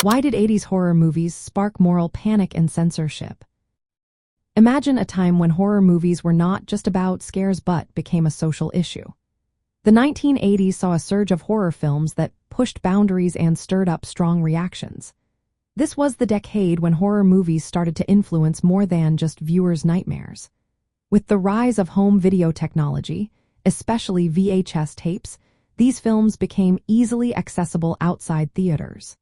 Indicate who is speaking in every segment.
Speaker 1: Why did 80s horror movies spark moral panic and censorship? Imagine a time when horror movies were not just about scares but became a social issue. The 1980s saw a surge of horror films that pushed boundaries and stirred up strong reactions. This was the decade when horror movies started to influence more than just viewers' nightmares. With the rise of home video technology, especially VHS tapes, these films became easily accessible outside theaters.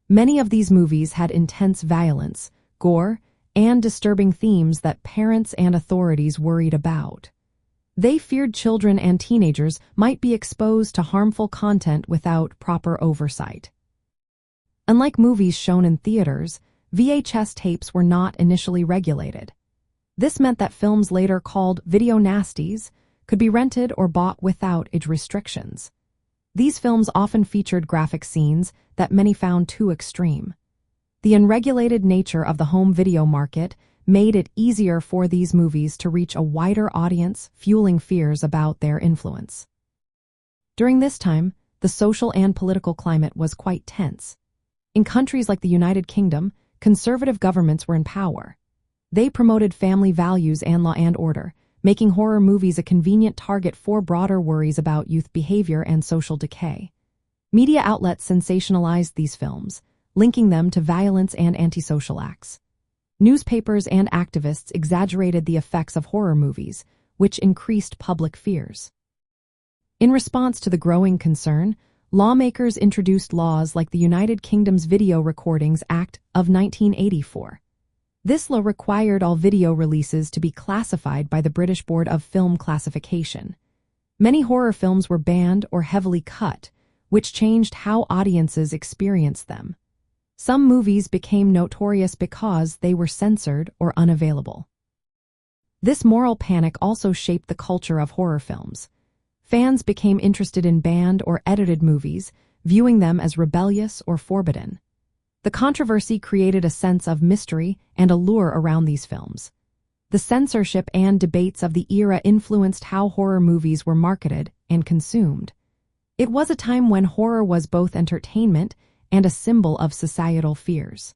Speaker 1: Many of these movies had intense violence, gore, and disturbing themes that parents and authorities worried about. They feared children and teenagers might be exposed to harmful content without proper oversight. Unlike movies shown in theaters, VHS tapes were not initially regulated. This meant that films later called video nasties could be rented or bought without age restrictions. These films often featured graphic scenes that many found too extreme. The unregulated nature of the home video market made it easier for these movies to reach a wider audience, fueling fears about their influence. During this time, the social and political climate was quite tense. In countries like the United Kingdom, conservative governments were in power. They promoted family values and law and order, making horror movies a convenient target for broader worries about youth behavior and social decay. Media outlets sensationalized these films, linking them to violence and antisocial acts. Newspapers and activists exaggerated the effects of horror movies, which increased public fears. In response to the growing concern, lawmakers introduced laws like the United Kingdom's Video Recordings Act of 1984. This law required all video releases to be classified by the British Board of Film Classification. Many horror films were banned or heavily cut, which changed how audiences experienced them. Some movies became notorious because they were censored or unavailable. This moral panic also shaped the culture of horror films. Fans became interested in banned or edited movies, viewing them as rebellious or forbidden. The controversy created a sense of mystery and allure around these films. The censorship and debates of the era influenced how horror movies were marketed and consumed. It was a time when horror was both entertainment and a symbol of societal fears.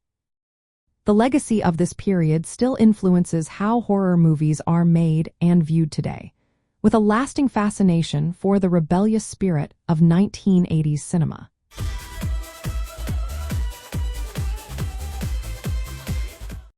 Speaker 1: The legacy of this period still influences how horror movies are made and viewed today, with a lasting fascination for the rebellious spirit of 1980s cinema.